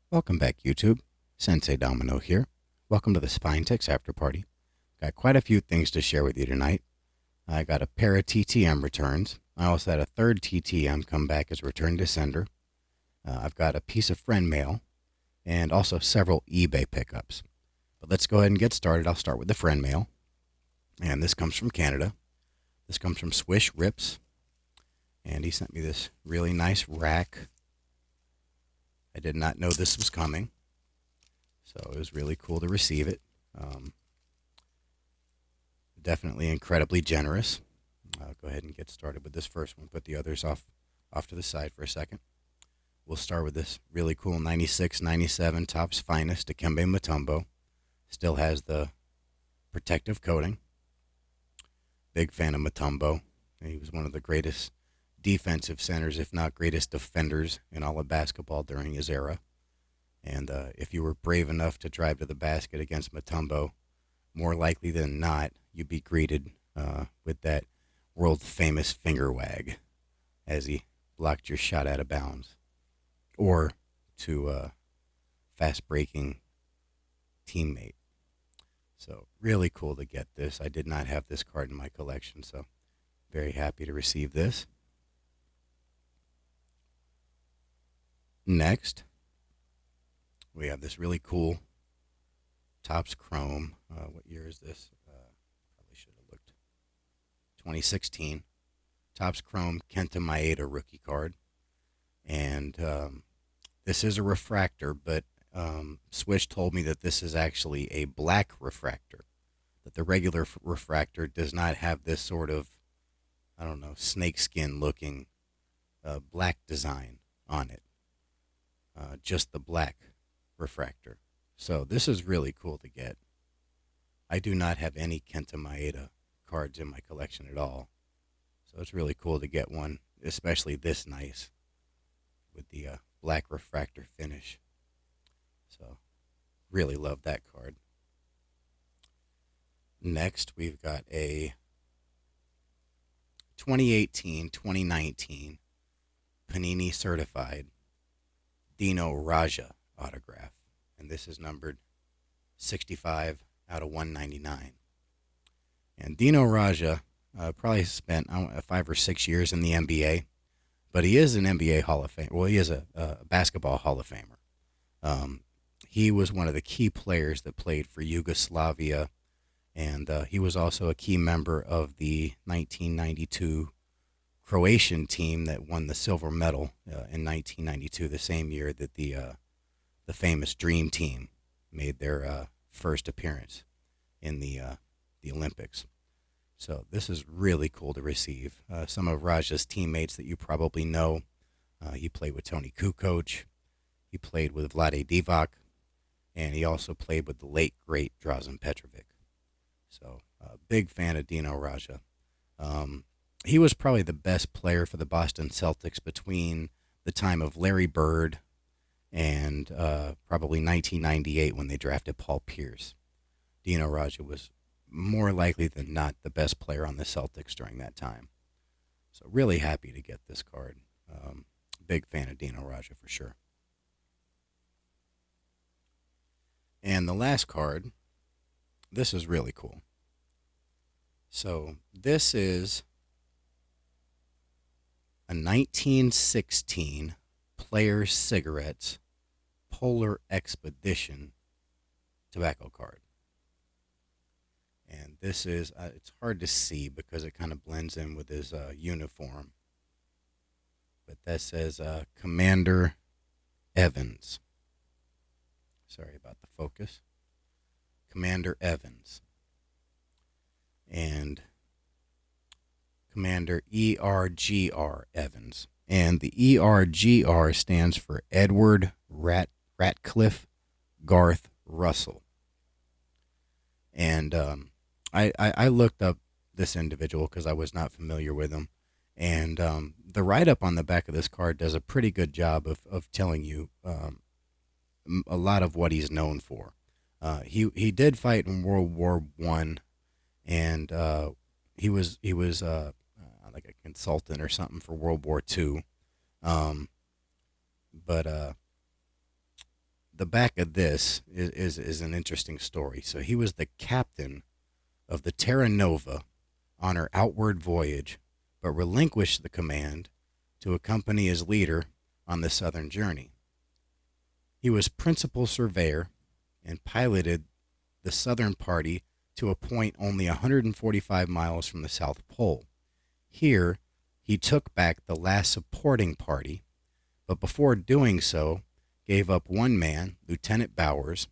Welcome back, YouTube. Sensei Domino here. Welcome to the Spine Ticks After Party. Got quite a few things to share with you tonight. I got a pair of TTM returns. I also had a third TTM come back as return to sender. I've got a piece of friend mail and also several eBay pickups. But let's go ahead and get started. I'll start with the friend mail. And this comes from Canada. This comes from Swish Rips. And he sent me this really nice rack. I did not know this was coming, so it was really cool to receive it. Definitely incredibly generous. I'll go ahead and get started with this first one. Put the others off to the side for a second. We'll start with this really cool 96-97 Topps Finest Dikembe Mutombo. Still has the protective coating. Big fan of Mutombo. He was one of the greatest defensive centers, if not greatest defenders in all of basketball during his era. And if you were brave enough to drive to the basket against Mutombo, more likely than not, you'd be greeted with that world-famous finger wag as he blocked your shot out of bounds. Or to a fast-breaking teammate. So really cool to get this. I did not have this card in my collection, so very happy to receive this. Next, we have this really cool Topps Chrome. What year is this? Probably should have looked. 2016. Topps Chrome Kenta Maeda rookie card. And this is a refractor, but Swish told me that this is actually a black refractor. That the regular refractor does not have this sort of, I don't know, snakeskin looking black design on it. Just the black refractor. So this is really cool to get. I do not have any Kenta Maeda cards in my collection at all. So it's really cool to get one, especially this nice with the black refractor finish. So really love that card. Next, we've got a 2018-2019 Panini certified Dino Raja autograph, and this is numbered 65 out of 199. And Dino Raja probably spent 5 or 6 years in the NBA, but he is an NBA Hall of Fame. Well, he is a basketball Hall of Famer. He was one of the key players that played for Yugoslavia, and he was also a key member of the 1992 Croatian team that won the silver medal in 1992, the same year that the famous Dream Team made their first appearance in the Olympics. So this is really cool to receive. Some of Raja's teammates that you probably know. He played with Tony Kukoc. He played with Vlade Divac. And he also played with the late, great Drazen Petrovic. So big fan of Dino Raja. He was probably the best player for the Boston Celtics between the time of Larry Bird and probably 1998 when they drafted Paul Pierce. Dino Raja was more likely than not the best player on the Celtics during that time. So really happy to get this card. Big fan of Dino Raja for sure. And the last card, this is really cool. So this is a 1916 Players Cigarettes Polar Expedition tobacco card. And this is, it's hard to see because it kind of blends in with his uniform. But that says Commander Evans. Sorry about the focus. Commander Evans. And Commander ERGR Evans. And the ERGR stands for Edward Ratcliffe Garth Russell. And I looked up this individual because I was not familiar with him. And the write-up on the back of this card does a pretty good job of telling you a lot of what he's known for. He did fight in World War I, and he was like a consultant or something for World War II. But the back of this is an interesting story. So he was the captain of the Terra Nova on her outward voyage, but relinquished the command to accompany his leader on the southern journey. He was principal surveyor and piloted the southern party to a point only 145 miles from the South Pole. Here, he took back the last supporting party, but before doing so, gave up one man, Lieutenant Bowers,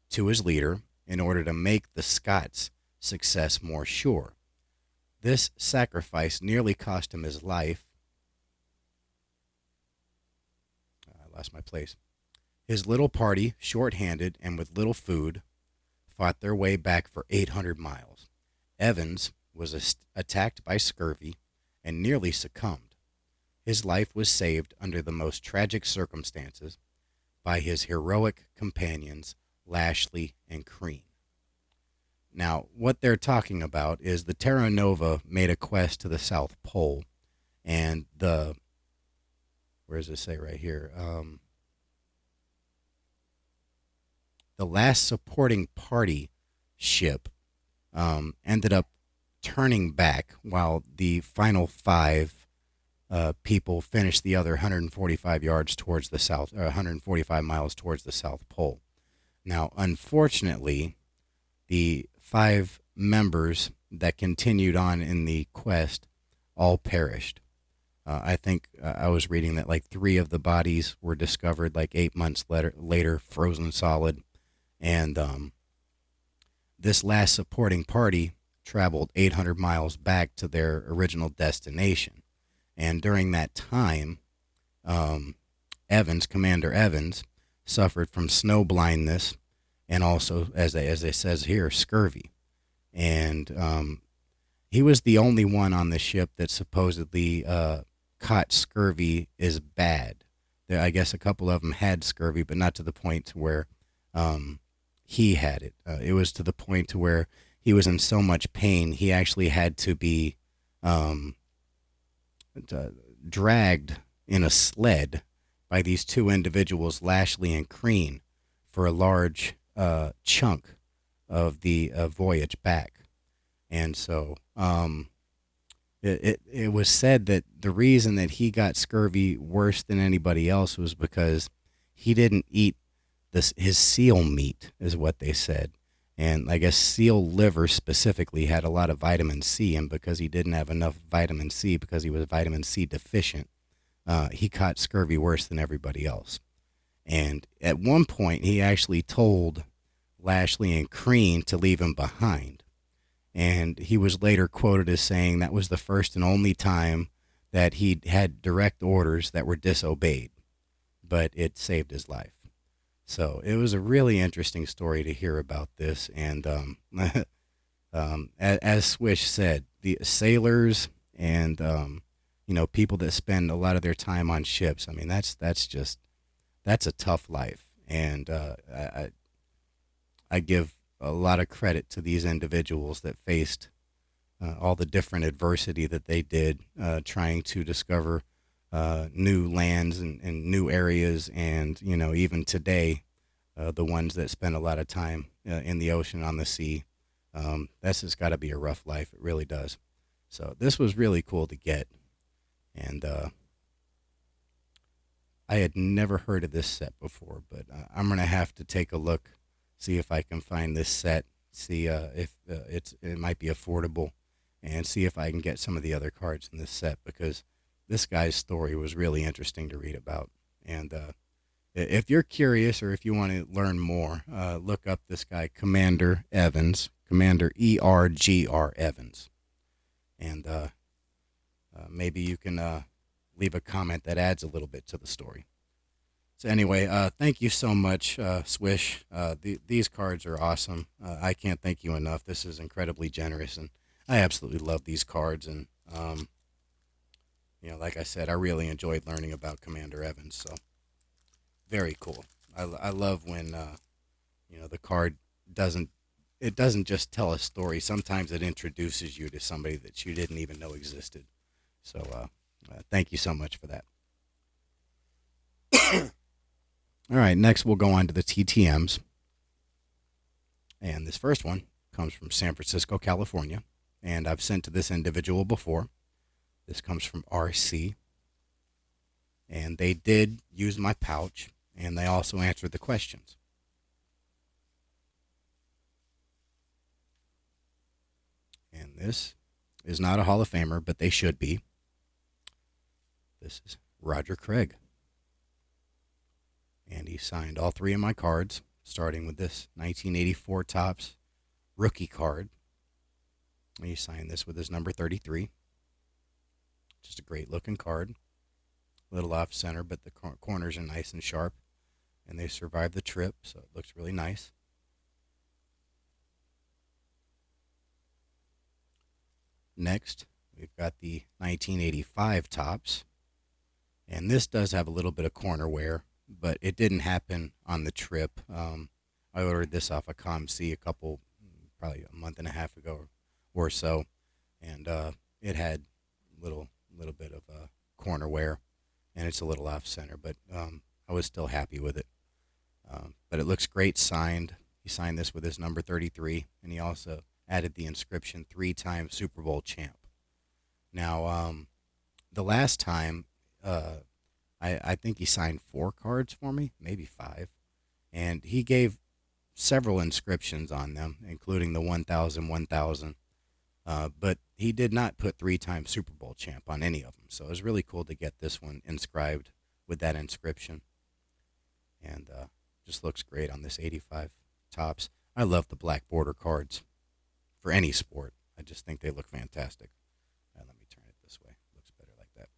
to his leader in order to make the Scots' success more sure. This sacrifice nearly cost him his life. I lost my place. His little party, short-handed and with little food, fought their way back for 800 miles. Evans was attacked by scurvy and nearly succumbed. His life was saved under the most tragic circumstances by his heroic companions, Lashley and Crean. Now, what they're talking about is the Terra Nova made a quest to the South Pole, and where does it say right here? The last supporting party ship ended up turning back while the final five people finished the other 145 yards towards the south, 145 miles towards the South Pole. Now, unfortunately, the 5 members that continued on in the quest all perished. I think I was reading that like 3 of the bodies were discovered like 8 months later, frozen solid. And this last supporting party traveled 800 miles back to their original destination. And during that time, Commander Evans, suffered from snow blindness and also, as it says here, scurvy. And he was the only one on the ship that supposedly caught scurvy is bad. I guess a couple of them had scurvy, but not to the point to where he had it. It was to the point to where he was in so much pain, he actually had to be dragged in a sled by these 2 individuals, Lashley and Crean, for a large chunk of the voyage back. And so it was said that the reason that he got scurvy worse than anybody else was because he didn't eat his seal meat, is what they said. And I guess seal liver specifically had a lot of vitamin C, and because he didn't have enough vitamin C, because he was vitamin C deficient, he caught scurvy worse than everybody else. And at one point, he actually told Lashley and Crean to leave him behind. And he was later quoted as saying that was the first and only time that he had direct orders that were disobeyed, but it saved his life. So it was a really interesting story to hear about this. And as Swish said, the sailors and people that spend a lot of their time on ships, I mean, that's a tough life. And I give a lot of credit to these individuals that faced all the different adversity that they did, trying to discover new lands and new areas, and even today, the ones that spend a lot of time in the ocean, on the sea. That's just got to be a rough life. It really does. So this was really cool to get, and I had never heard of this set before, but I'm gonna have to take a look, see if I can find this set, see if it might be affordable, and see if I can get some of the other cards in this set, because this guy's story was really interesting to read about. And if you're curious, or if you want to learn more, look up this guy, Commander Evans, Commander ERGR Evans. And maybe you can leave a comment that adds a little bit to the story. So anyway, thank you so much, Swish. These cards are awesome. I can't thank you enough. This is incredibly generous, and I absolutely love these cards. And like I said, I really enjoyed learning about Commander Evans. So very cool. I love when the card doesn't just tell a story. Sometimes it introduces you to somebody that you didn't even know existed. So thank you so much for that. All right, next we'll go on to the TTMs. And this first one comes from San Francisco, California. And I've sent to this individual before. This comes from RC. And they did use my pouch, and they also answered the questions. And this is not a Hall of Famer, but they should be. This is Roger Craig. And he signed all three of my cards, starting with this 1984 Topps rookie card. And he signed this with his number 33. Just a great looking card. A little off center, but the corners are nice and sharp. And they survived the trip, so it looks really nice. Next, we've got the 1985 Topps. And this does have a little bit of corner wear, but it didn't happen on the trip. I ordered this off of ComC probably a month and a half ago or so, and it had little bit of corner wear, and it's a little off center, but I was still happy with it. But it looks great signed. He signed this with his number 33, and he also added the inscription 3-time Super Bowl champ. Now, the last time, I think he signed 4 cards for me, maybe 5, and he gave several inscriptions on them, including the 1000, 1000, but he did not put 3-time Super Bowl champ on any of them, so it was really cool to get this one inscribed with that inscription, and just looks great on this 85 Topps. I love the black border cards for any sport. I just think they look fantastic. Let me turn it this way. Looks better like that.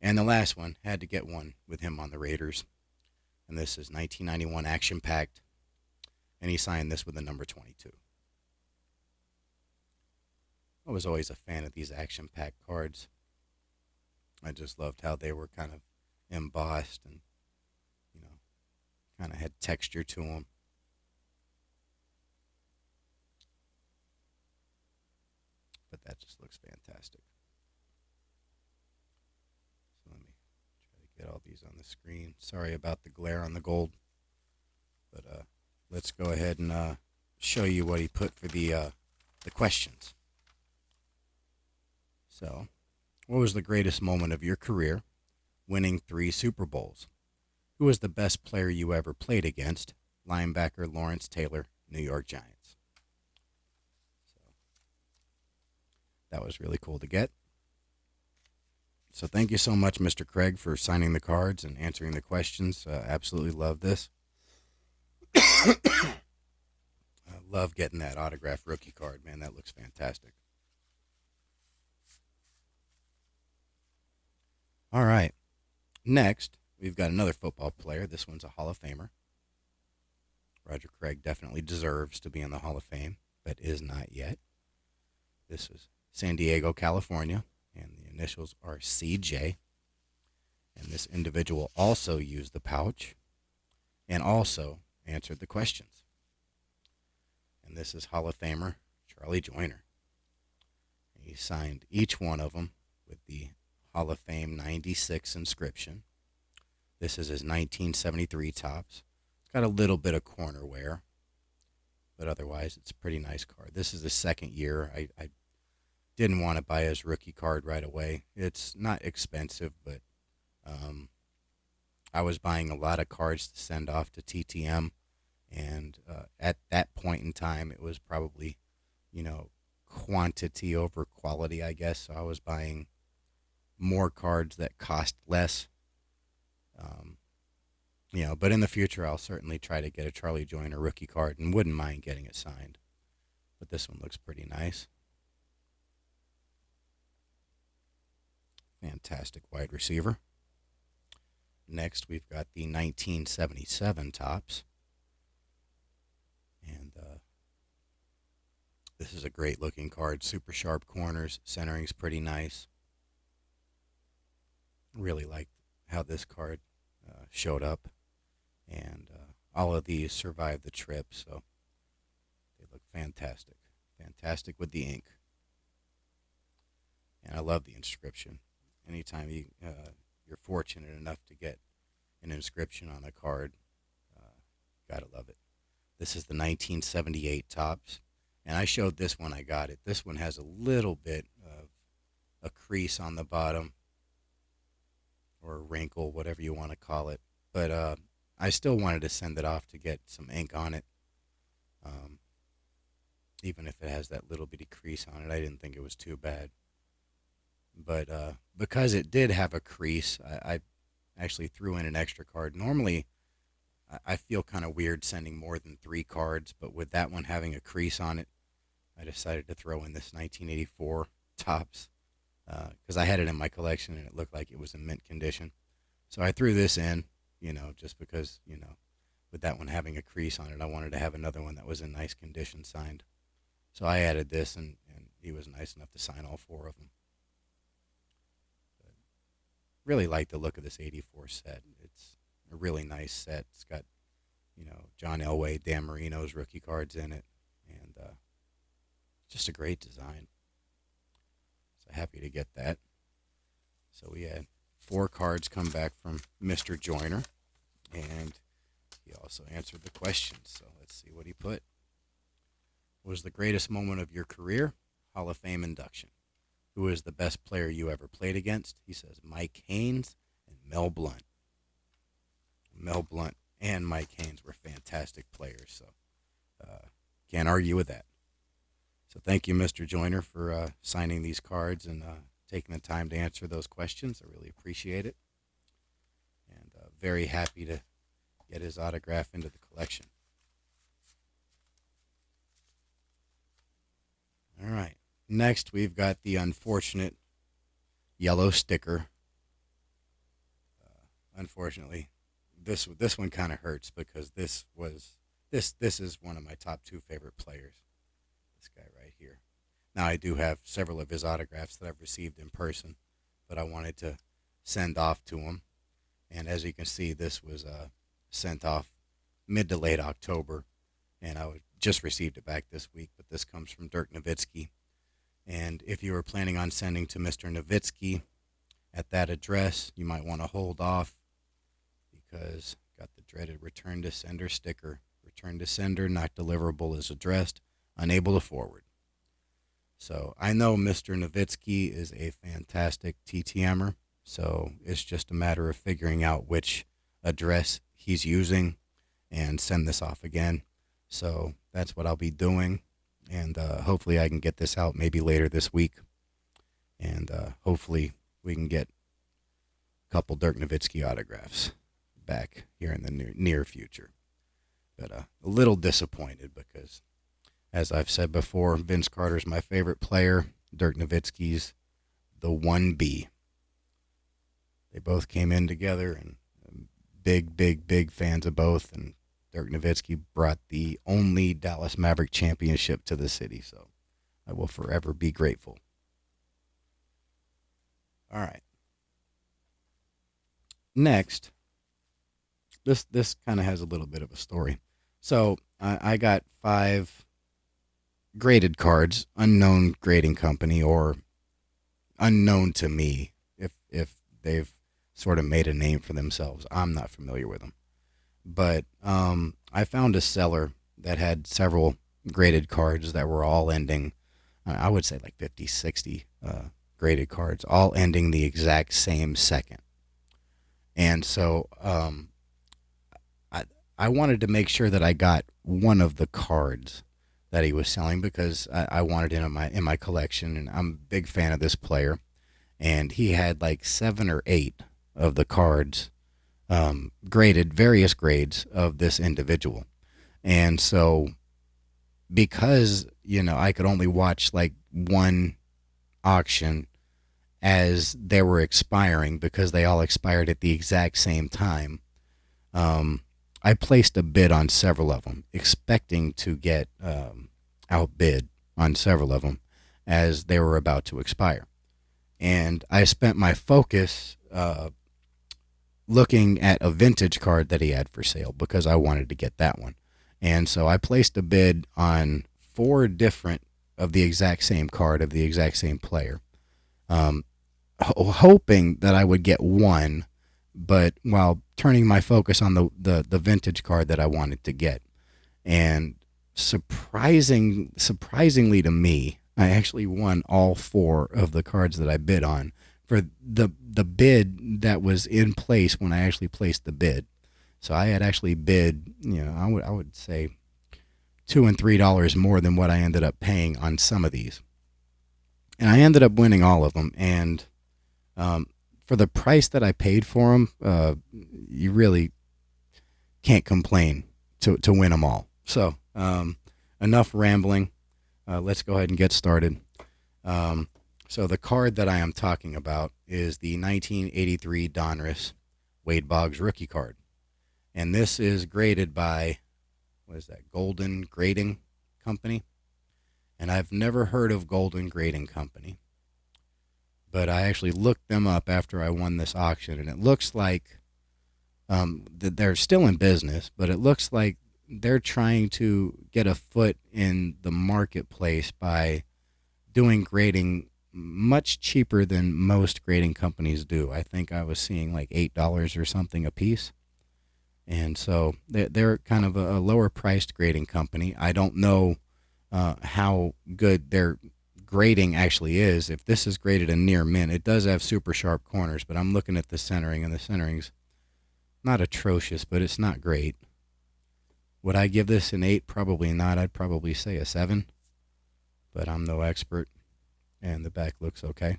And the last one, had to get one with him on the Raiders. And this is 1991 Action Packed. And he signed this with the number 22. I was always a fan of these Action Packed cards. I just loved how they were kind of embossed and, kind of had texture to them. But that just looks fantastic. So let me try to get all these on the screen. Sorry about the glare on the gold. But let's go ahead and show you what he put for the questions. So, what was the greatest moment of your career? Winning 3 Super Bowls. Who was the best player you ever played against? Linebacker Lawrence Taylor, New York Giants. So, that was really cool to get. So thank you so much, Mr. Craig, for signing the cards and answering the questions. Absolutely love this. I love getting that autographed rookie card, man. That looks fantastic. All right. Next, we've got another football player. This one's a Hall of Famer. Roger Craig definitely deserves to be in the Hall of Fame, but is not yet. This is San Diego, California, and the initials are CJ. And this individual also used the pouch and also answered the questions. And this is Hall of Famer Charlie Joyner. He signed each one of them with the Hall of Fame 96 inscription. This is his 1973 Topps. It's got a little bit of corner wear, but otherwise it's a pretty nice card. This is the second year. I didn't want to buy his rookie card right away. It's not expensive, but I was buying a lot of cards to send off to TTM, and at that point in time, it was probably, quantity over quality, I guess. So I was buying more cards that cost less. But in the future, I'll certainly try to get a Charlie Joyner rookie card and wouldn't mind getting it signed. But this one looks pretty nice. Fantastic wide receiver. Next, we've got the 1977 Topps. And this is a great looking card. Super sharp corners. Centering's pretty nice. Really like how this card showed up. And all of these survived the trip, so they look fantastic. Fantastic with the ink. And I love the inscription. Anytime you're fortunate enough to get an inscription on the card. Gotta love it. This is the 1978 Topps, and I showed this when I got it. This one has a little bit of a crease on the bottom, or a wrinkle, whatever you want to call it. But I still wanted to send it off to get some ink on it. Um, Even if it has that little bitty crease on it, I didn't think it was too bad. But because it did have a crease, I actually threw in an extra card. Normally, I feel kind of weird sending more than 3 cards, but with that one having a crease on it, I decided to throw in this 1984 Topps because I had it in my collection and it looked like it was in mint condition. So I threw this in, just because, with that one having a crease on it, I wanted to have another one that was in nice condition signed. So I added this, and he was nice enough to sign all 4 of them. But really like the look of this 84 set. It's a really nice set. It's got, John Elway, Dan Marino's rookie cards in it, and just a great design. So happy to get that. So we had 4 cards come back from Mr. Joyner, and he also answered the questions. So let's see what he put. What was the greatest moment of your career? Hall of Fame induction. Who is the best player you ever played against? He says Mike Haynes and Mel Blount. Mel Blount and Mike Haynes were fantastic players, so can't argue with that. So thank you, Mr. Joyner, for signing these cards and taking the time to answer those questions. I really appreciate it, and very happy to get his autograph into the collection. All right. Next, we've got the unfortunate yellow sticker. Unfortunately, this one kind of hurts because this is one of my top 2 favorite players. This guy right here. Now I do have several of his autographs that I've received in person, but I wanted to send off to him. And as you can see, this was sent off mid to late October, and I just received it back this week. But this comes from Dirk Nowitzki, and if you were planning on sending to Mr. Nowitzki at that address, you might want to hold off because got the dreaded return to sender sticker. Return to sender, not deliverable, is addressed, unable to forward. So I know Mr. Nowitzki is a fantastic TTMer, so it's just a matter of figuring out which address he's using and send this off again. So that's what I'll be doing, and hopefully I can get this out maybe later this week, and hopefully we can get a couple Dirk Nowitzki autographs back here in the near future. But a little disappointed because, as I've said before, Vince Carter's my favorite player. Dirk Nowitzki's the 1B. They both came in together, and big fans of both. And Dirk Nowitzki brought the only Dallas Maverick championship to the city, so I will forever be grateful. All right. Next, this kind of has a little bit of a story. So I got 5 graded cards, unknown grading company, or unknown to me. If they've sort of made a name for themselves, I'm not familiar with them. But I found a seller that had several graded cards that were all ending, I would say like 50, 60 graded cards, all ending the exact same second. And so I wanted to make sure that I got one of the cards that he was selling because I wanted it in my collection, and I'm a big fan of this player. And he had like 7 or 8 of the cards graded, various grades of this individual. And so because, I could only watch like one auction as they were expiring because they all expired at the exact same time, I placed a bid on several of them, expecting to get outbid on several of them as they were about to expire. And I spent my focus looking at a vintage card that he had for sale because I wanted to get that one. And so I placed a bid on 4 different of the exact same card of the exact same player, hoping that I would get one, but while turning my focus on the vintage card that I wanted to get. And surprisingly to me, I actually won all 4 of the cards that I bid on for the bid that was in place when I actually placed the bid. So I had actually bid, I would say $2 and $3 more than what I ended up paying on some of these, and I ended up winning all of them. And for the price that I paid for them, you really can't complain to win them all. So enough rambling. Let's go ahead and get started. So the card that I am talking about is the 1983 Donruss Wade Boggs rookie card. And this is graded by, what is that, Golden Grading Company. And I've never heard of Golden Grading Company, but I actually looked them up after I won this auction, and it looks like they're still in business, but it looks like they're trying to get a foot in the marketplace by doing grading much cheaper than most grading companies do. I think I was seeing like $8 or something a piece. And so they're kind of a lower priced grading company. I don't know how good their grading actually is. If this is graded a near mint, it does have super sharp corners, but I'm looking at the centering, and the centering's not atrocious, but it's not great. Would I give this an 8? Probably not. I'd probably say a 7, but I'm no expert, and the back looks okay.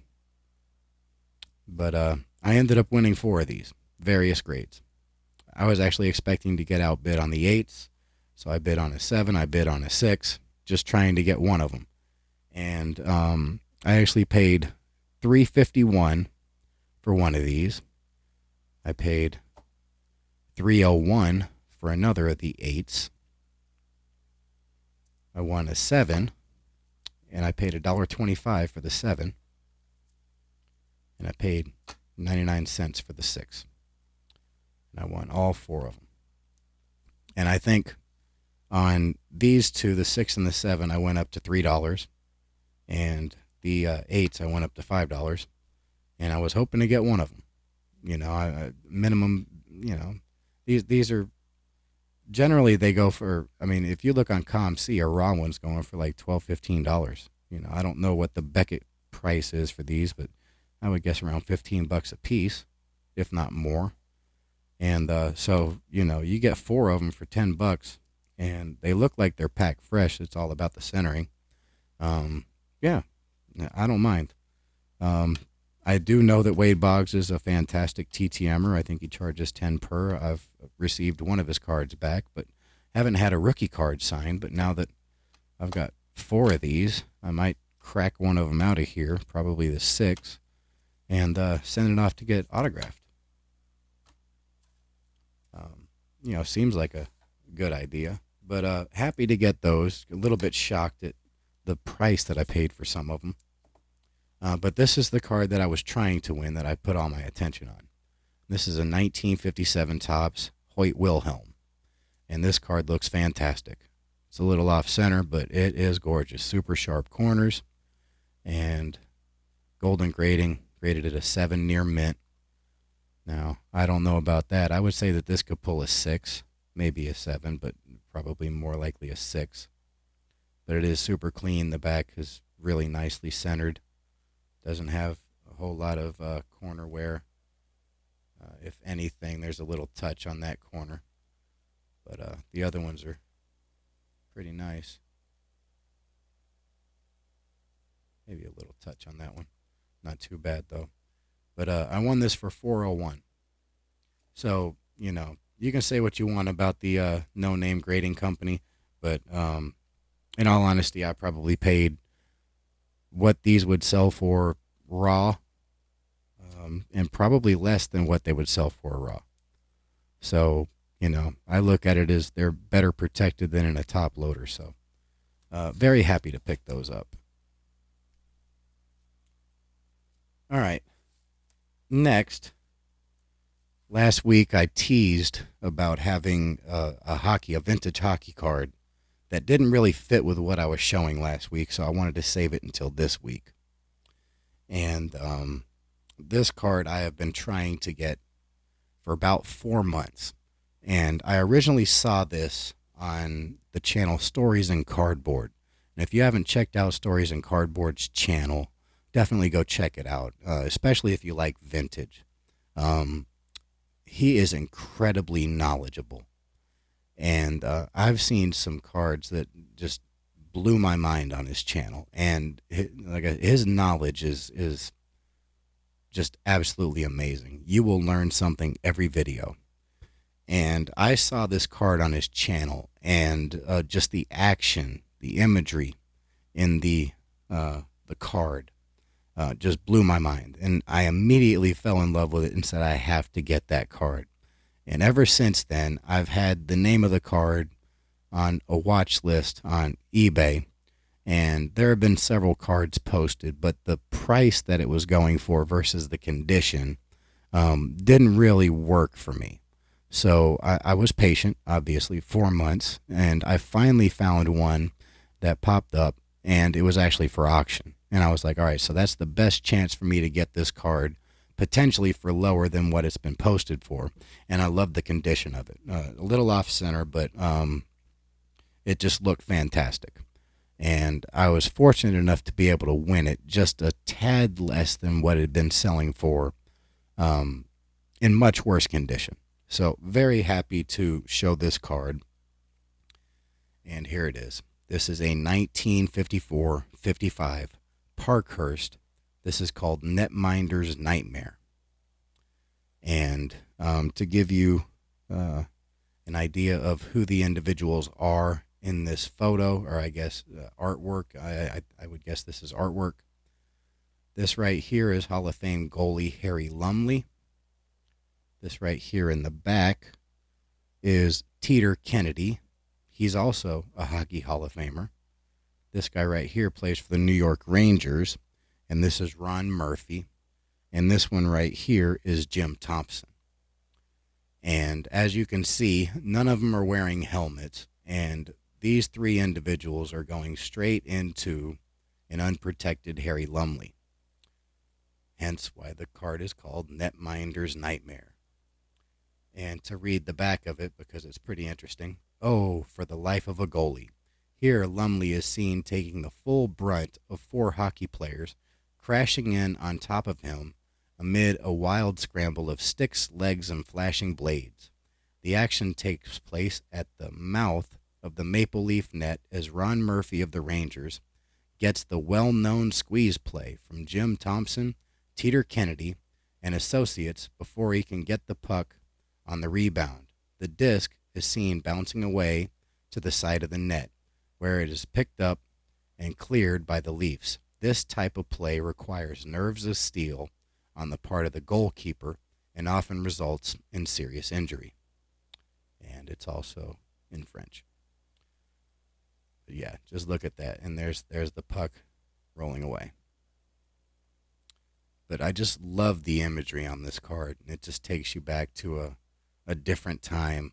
But I ended up winning 4 of these, various grades. I was actually expecting to get outbid on the 8s, so I bid on a 7, I bid on a 6, just trying to get one of them. And I actually paid $351 for one of these. I paid $301 for another of the 8s. I won a 7, and I paid $1.25 for the 7, and I paid 99 cents for the 6. And I won all 4 of them. And I think on these two, the 6 and the 7, I went up to $3, and the 8s I went up to $5, and I was hoping to get one of them. Minimum. These are generally, they go for, if you look on ComC, a raw one's going for like $12, $15. I don't know what the Beckett price is for these, but I would guess around $15 a piece, if not more. And so, you get 4 of them for $10, and they look like they're packed fresh. It's all about the centering. Yeah, I don't mind. I do know that Wade Boggs is a fantastic TTMer. I think he charges 10 per. I've received one of his cards back, but haven't had a rookie card signed. But now that I've got 4 of these, I might crack one of them out of here, probably the 6, and send it off to get autographed. Seems like a good idea. But happy to get those. A little bit shocked at the price that I paid for some of them. But this is the card that I was trying to win, that I put all my attention on. This is a 1957 Topps Hoyt Wilhelm. And this card looks fantastic. It's a little off center, but it is gorgeous. Super sharp corners. And Golden Grading graded at a 7 near mint. Now, I don't know about that. I would say that this could pull a 6, maybe a 7, but probably more likely a 6. But it is super clean. The back is really nicely centered. Doesn't have a whole lot of corner wear. If anything, there's a little touch on that corner. But the other ones are pretty nice. Maybe a little touch on that one. Not too bad, though. But I won this for $401. So, you can say what you want about the no-name grading company, but in all honesty, I probably paid what these would sell for raw, and probably less than what they would sell for raw. So, I look at it as they're better protected than in a top loader. So, very happy to pick those up. All right. Next, last week I teased about having a vintage hockey card that didn't really fit with what I was showing last week, so I wanted to save it until this week. And this card I have been trying to get for about 4 months. And I originally saw this on the channel Stories in Cardboard. And if you haven't checked out Stories in Cardboard's channel, definitely go check it out, especially if you like vintage. He is incredibly knowledgeable. And I've seen some cards that just blew my mind on his channel. And his knowledge is just absolutely amazing. You will learn something every video. And I saw this card on his channel, and just the action, the imagery in the card just blew my mind. And I immediately fell in love with it and said, I have to get that card. And ever since then, I've had the name of the card on a watch list on eBay. And there have been several cards posted, but the price that it was going for versus the condition didn't really work for me. So I was patient, obviously, 4 months, and I finally found one that popped up, and it was actually for auction. And I was like, all right, so that's the best chance for me to get this card, potentially for lower than what it's been posted for. And I love the condition of it. A little off center, but it just looked fantastic. And I was fortunate enough to be able to win it just a tad less than what it had been selling for in much worse condition. So very happy to show this card. And here it is. This is a 1954-55 Parkhurst. This is called Netminder's Nightmare. And to give you an idea of who the individuals are in this photo, or I guess artwork, I would guess this is artwork. This right here is Hall of Fame goalie Harry Lumley. This right here in the back is Teeter Kennedy. He's also a Hockey Hall of Famer. This guy right here plays for the New York Rangers. And this is Ron Murphy. And this one right here is Jim Thompson. And as you can see, none of them are wearing helmets. And these three individuals are going straight into an unprotected Harry Lumley. Hence why the card is called Netminder's Nightmare. And to read the back of it, because it's pretty interesting. Oh, for the life of a goalie. Here, Lumley is seen taking the full brunt of 4 hockey players crashing in on top of him amid a wild scramble of sticks, legs, and flashing blades. The action takes place at the mouth of the Maple Leaf net as Ron Murphy of the Rangers gets the well-known squeeze play from Jim Thompson, Teeter Kennedy, and associates before he can get the puck on the rebound. The disc is seen bouncing away to the side of the net, where it is picked up and cleared by the Leafs. This type of play requires nerves of steel on the part of the goalkeeper and often results in serious injury. And it's also in French. But yeah, just look at that. And there's the puck rolling away. But I just love the imagery on this card. It just takes you back to a different time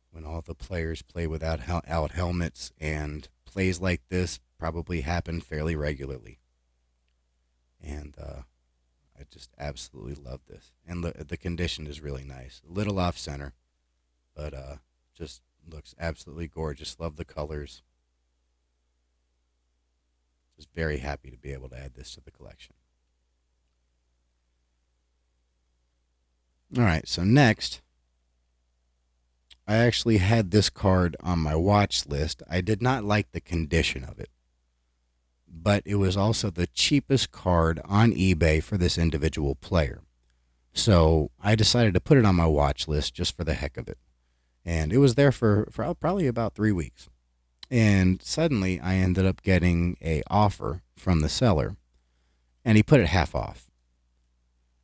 when all the players play without out helmets, and plays like this probably happen fairly regularly. And I just absolutely love this. And the condition is really nice. A little off center, but just looks absolutely gorgeous. Love the colors. Just very happy to be able to add this to the collection. All right, so next, I actually had this card on my watch list. I did not like the condition of it, but it was also the cheapest card on eBay for this individual player. So I decided to put it on my watch list just for the heck of it. And it was there for probably about 3 weeks. And suddenly I ended up getting an offer from the seller, and he put it half off.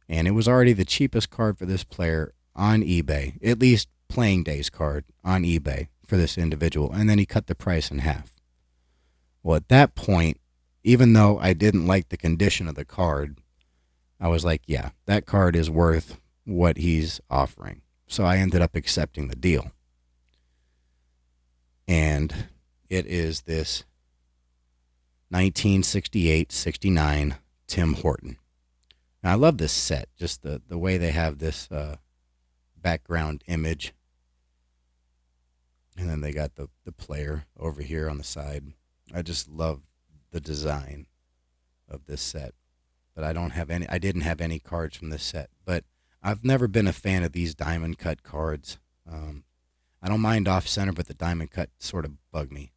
And it was already the cheapest card for this player on eBay, at least playing days card on eBay for this individual. And then he cut the price in half. Well, at that point, even though I didn't like the condition of the card, I was like, yeah, that card is worth what he's offering. So I ended up accepting the deal. And it is this 1968-69 Tim Horton. Now, I love this set, just the way they have this background image. And then they got the player over here on the side. I just love the design of this set. But I didn't have any cards from this set. But I've never been a fan of these diamond cut cards. I don't mind off center, but the diamond cut sort of bug me.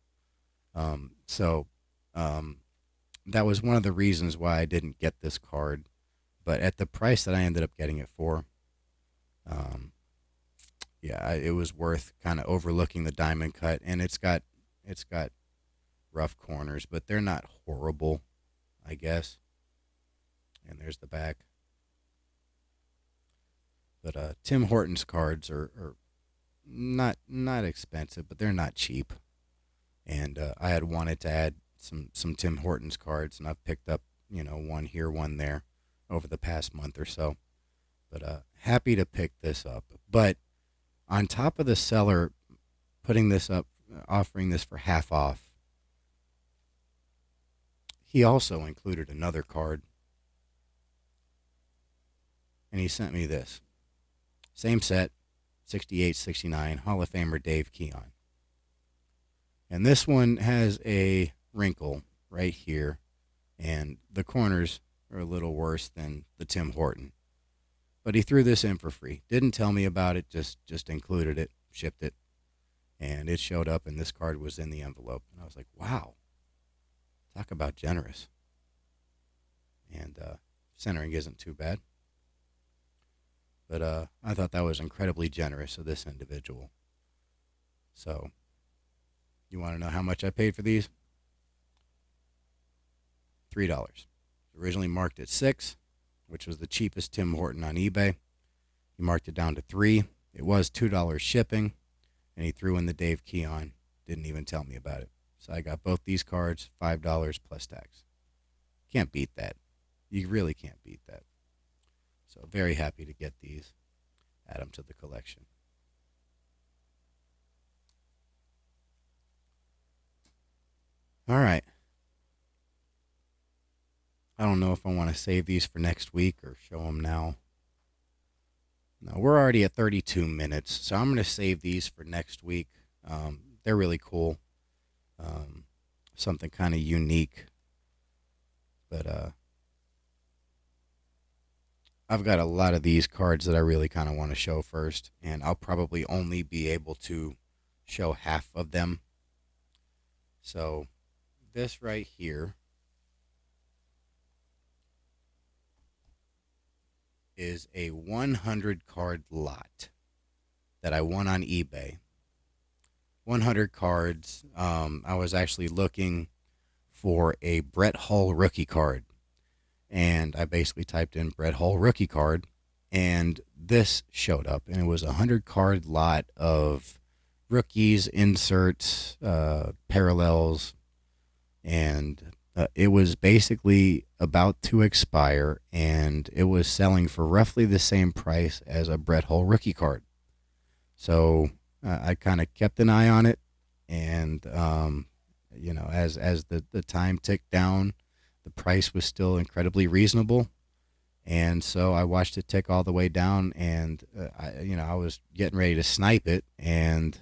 So that was one of the reasons why I didn't get this card. But at the price that I ended up getting it for, yeah, it was worth kind of overlooking the diamond cut. And it's got rough corners, but they're not horrible, I guess. And there's the back. But Tim Hortons cards are not expensive, but they're not cheap. And I had wanted to add some Tim Hortons cards, and I've picked up one here, one there over the past month or so. But happy to pick this up. But on top of the seller putting this up, offering this for half off, he also included another card, and he sent me this. Same set, 68-69, Hall of Famer Dave Keon. And this one has a wrinkle right here, and the corners are a little worse than the Tim Horton. But he threw this in for free. Didn't tell me about it, just included it, shipped it, and it showed up, and this card was in the envelope. And I was like, wow, talk about generous. And centering isn't too bad. But I thought that was incredibly generous of this individual. So, you want to know how much I paid for these? $3. Originally marked at $6, which was the cheapest Tim Horton on eBay. He marked it down to $3. It was $2 shipping, and he threw in the Dave Keon. Didn't even tell me about it. So I got both these cards, $5 plus tax. Can't beat that. You really can't beat that. So very happy to get these. Add them to the collection. All right. I don't know if I want to save these for next week or show them now. No, we're already at 32 minutes, so I'm going to save these for next week. They're really cool. Something kind of unique. But I've got a lot of these cards that I really kind of want to show first, and I'll probably only be able to show half of them. So this right here is a 100 card lot that I won on eBay. 100 cards. I was actually looking for a Brett Hull rookie card. And I basically typed in Brett Hull rookie card, and this showed up, and it was a 100 card lot of rookies, inserts, parallels, and it was basically about to expire, and it was selling for roughly the same price as a Brett Hull rookie card. So I kind of kept an eye on it, and as the time ticked down, the price was still incredibly reasonable, and so I watched it tick all the way down, and I was getting ready to snipe it, and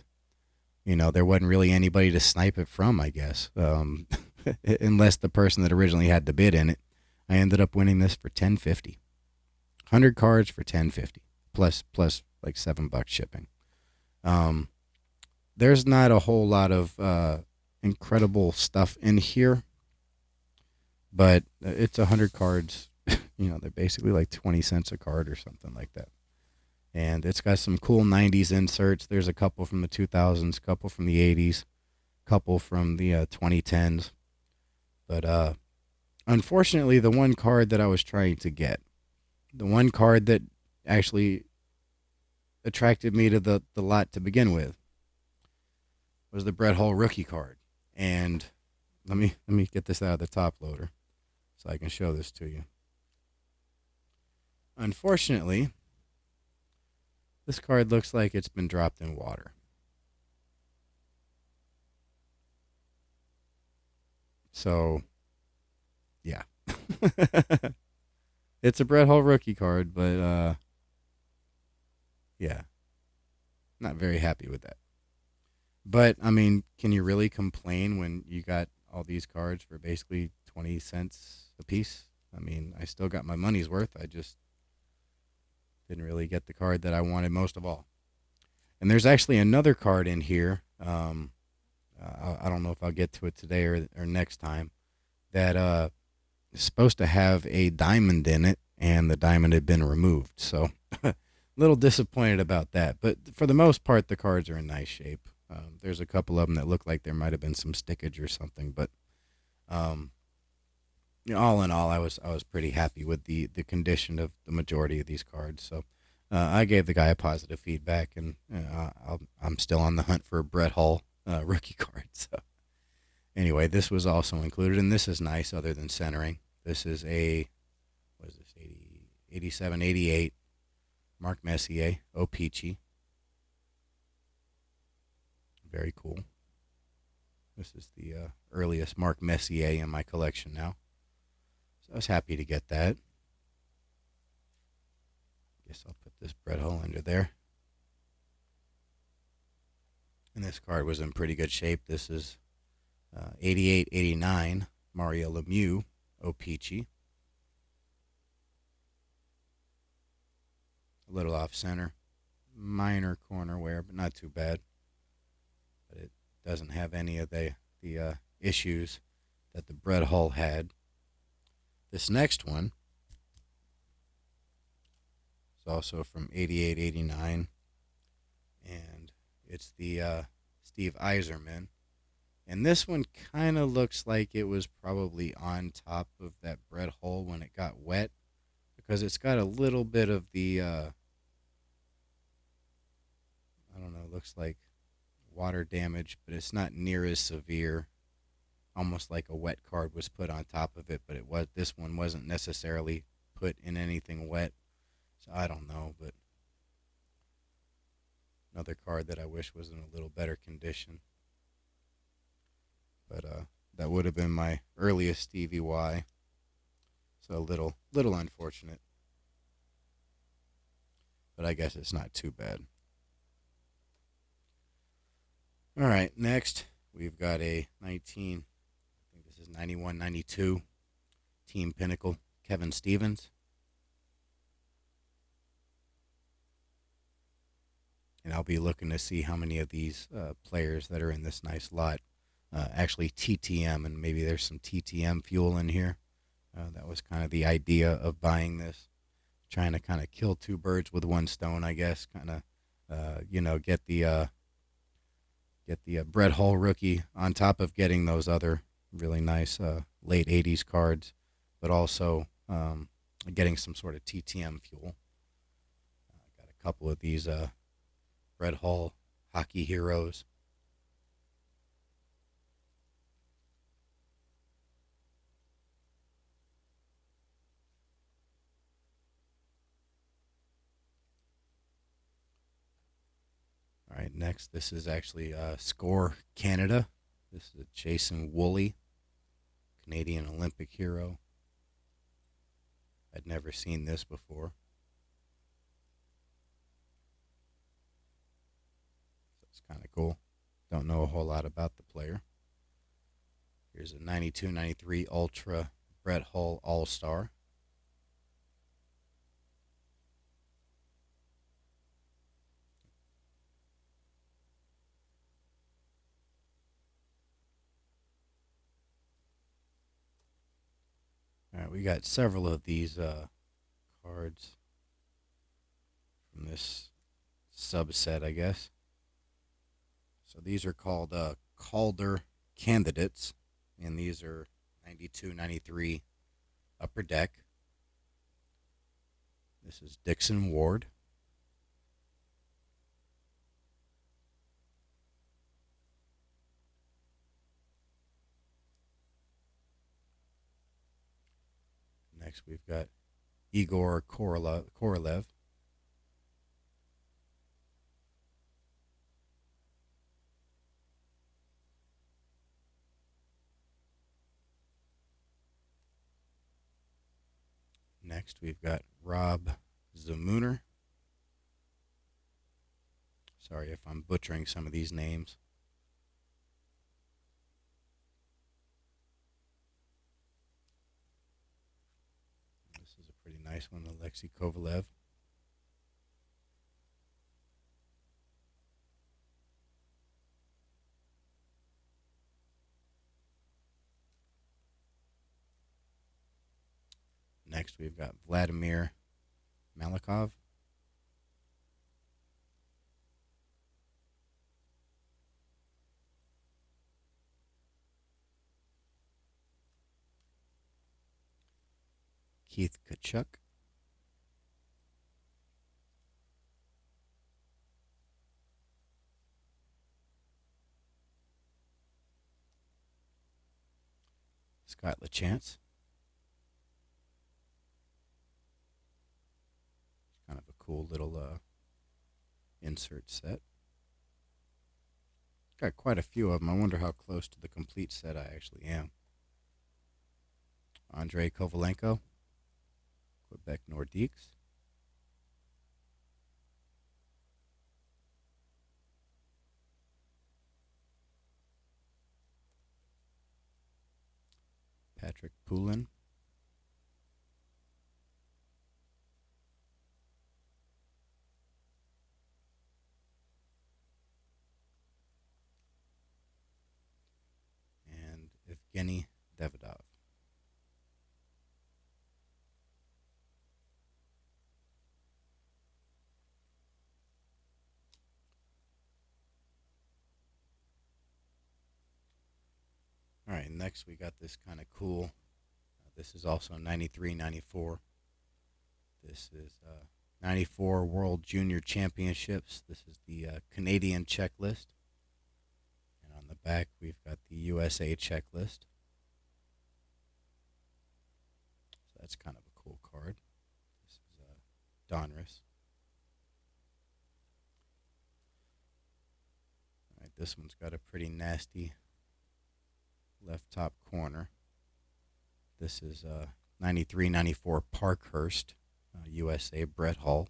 there wasn't really anybody to snipe it from, I guess, unless the person that originally had the bid in it. I ended up winning this for $10.50, 100 cards for $10.50 plus like $7 shipping. There's not a whole lot of incredible stuff in here. But it's 100 cards. They're basically like 20 cents a card or something like that. And it's got some cool 90s inserts. There's a couple from the 2000s, a couple from the 80s, a couple from the 2010s. But unfortunately, the one card that I was trying to get, the one card that actually attracted me to the lot to begin with, was the Brett Hull rookie card. And let me get this out of the top loader so I can show this to you. Unfortunately, this card looks like it's been dropped in water. So, yeah. It's a Brett Hull rookie card, but yeah, Not very happy with that. But I mean, can you really complain when you got all these cards for basically 20 cents a piece? I mean, I still got my money's worth. I just didn't really get the card that I wanted most of all. And there's actually another card in here. I don't know if I'll get to it today or next time. That is supposed to have a diamond in it, and the diamond had been removed. So, a little disappointed about that. But for the most part, the cards are in nice shape. There's a couple of them that look like there might have been some stickage or something, but um, all in all, I was pretty happy with the condition of the majority of these cards. So I gave the guy a positive feedback, and I'm still on the hunt for a Brett Hull rookie card. So anyway, this was also included, and this is nice. Other than centering, this is a what is this 80, 87, 88 Mark Messier O-Peachy. Very cool. This is the earliest Mark Messier in my collection now. So I was happy to get that. Guess I'll put this Brett Hull under there. And this card was in pretty good shape. This is 88, 89 Mario Lemieux O-Peachy. A little off center. Minor corner wear, but not too bad. But it doesn't have any of the issues that the Brett Hull had. This next one is also from 88, 89, and it's the Steve Yzerman. And this one kind of looks like it was probably on top of that Brett Hull when it got wet, because it's got a little bit of the, I don't know, looks like water damage, but it's not near as severe. Almost like a wet card was put on top of it, but this one wasn't necessarily put in anything wet. So I don't know, but another card that I wish was in a little better condition. But that would have been my earliest Stevie Y. So a little unfortunate. But I guess it's not too bad. All right, next we've got a 91-92 Team Pinnacle Kevin Stevens. And I'll be looking to see how many of these players that are in this nice lot actually TTM, and maybe there's some TTM fuel in here. That was kind of the idea of buying this, trying to kind of kill two birds with one stone, I guess. Kind of, get the Brett Hull rookie on top of getting those other really nice late 80s cards, but also getting some sort of TTM fuel. Got a couple of these Brett Hull hockey heroes. All right, next, this is actually Score Canada. This is a Jason Woolley, Canadian Olympic hero. I'd never seen this before. So it's kind of cool. Don't know a whole lot about the player. Here's a 92-93 Ultra Brett Hull All-Star. All right, we got several of these cards from this subset, I guess. So these are called Calder candidates, and these are 92-93 Upper Deck. This is Dixon Ward. Next, we've got Igor Korolev. Next, we've got Rob Zamuner. Sorry if I'm butchering some of these names. This is a pretty nice one, Alexei Kovalev. Next, we've got Vladimir Malikov. Keith Kachuk. Scott LaChance. Kind of a cool little insert set. Got quite a few of them. I wonder how close to the complete set I actually am. Andrei Kovalenko, Quebec Nordiques. Patrick Poulin. And Evgeny Davidov. All right, next we got this kind of cool. This is also 93-94. This is 94 World Junior Championships. This is the Canadian checklist. And on the back, we've got the USA checklist. So that's kind of a cool card. This is Donruss. All right, this one's got a pretty nasty left top corner. This is 93-94 Parkhurst, USA Brett Hull.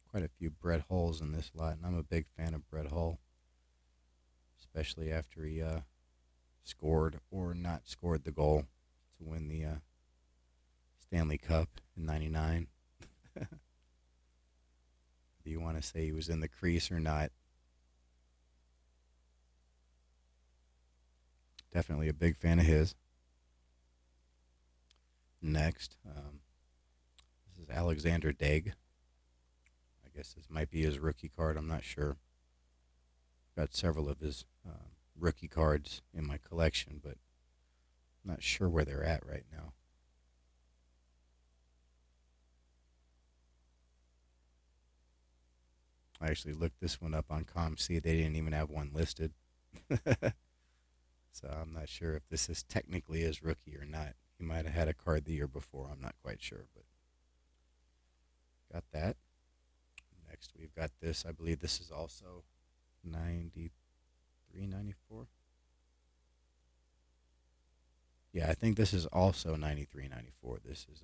Quite a few Brett Hulls in this lot, and I'm a big fan of Brett Hull, especially after he scored or not scored the goal to win the Stanley Cup in '99. Do you want to say he was in the crease or not? Definitely a big fan of his. Next, this is Alexander Daigle. I guess this might be his rookie card. I'm not sure. Got several of his rookie cards in my collection, but I'm not sure where they're at right now. I actually looked this one up on ComC. They didn't even have one listed. So I'm not sure if this is technically his rookie or not. He might have had a card the year before. I'm not quite sure, but got that. Next, we've got this. I believe this is also 93, 94. Yeah, I think this is also 93, 94. This is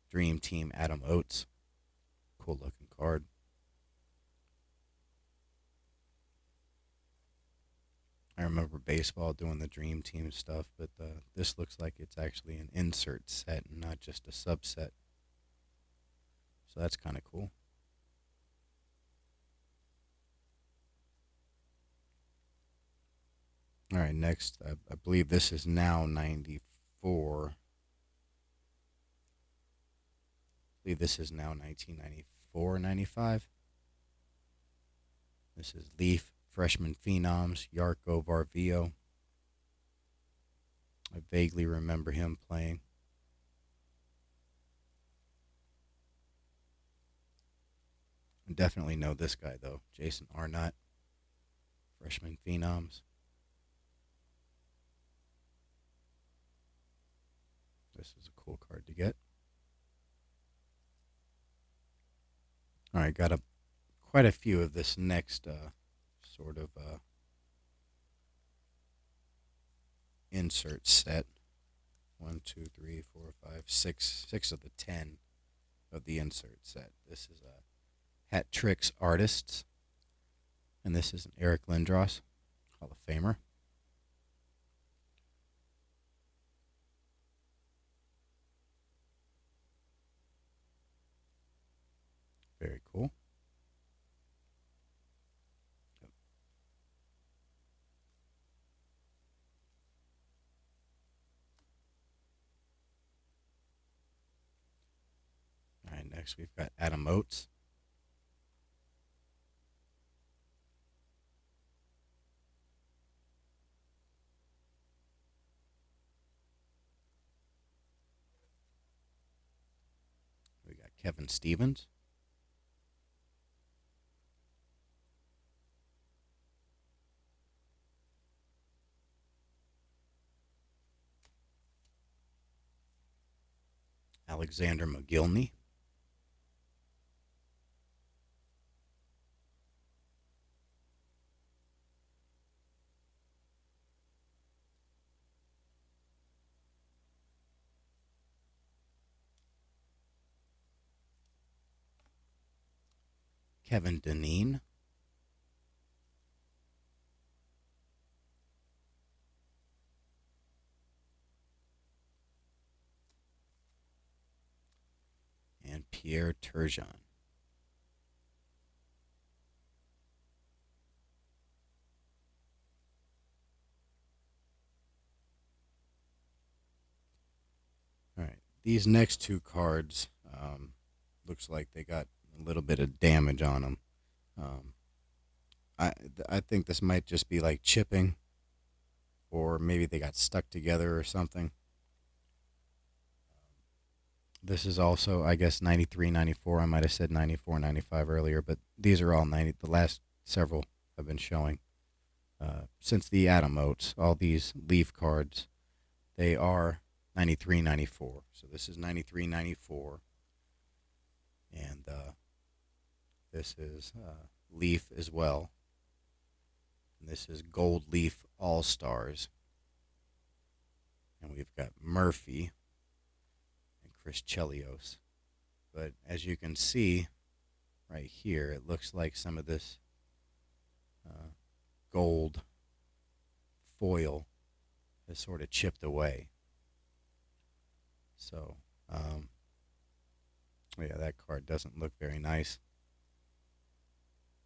Dream Team Adam Oates. Cool looking card. I remember baseball doing the Dream Team stuff, but this looks like it's actually an insert set and not just a subset. So that's kind of cool. All right, next, I believe this is now 94. I believe this is now 1994, 95. This is Leaf Freshman Phenoms, Yarko Varvio. I vaguely remember him playing. I definitely know this guy, though. Jason Arnott, Freshman Phenoms. This is a cool card to get. All right, got quite a few of this next sort of insert set. 1, 2, 3, 4, 5, 6 of the 10 of the insert set. This is a Hat Tricks Artists, and this is an Eric Lindros Hall of Famer. Very cool. All right, next we've got Adam Oates. We got Kevin Stevens. Alexander McGillney. Kevin Deneen. And Pierre Turgeon. All right, these next two cards looks like they got a little bit of damage on them. I think this might just be like chipping, or maybe they got stuck together or something. This is also, I guess, 93, 94. I might have said 94, 95 earlier, but these are all 90. The last several have been showing. Since the Adam Oates, all these Leaf cards, they are 93, 94. So this is 93, 94. And this is Leaf as well. And this is Gold Leaf All-Stars. And we've got Murphy and Chris Chelios. But as you can see right here, it looks like some of this gold foil has sort of chipped away. So, yeah, that card doesn't look very nice.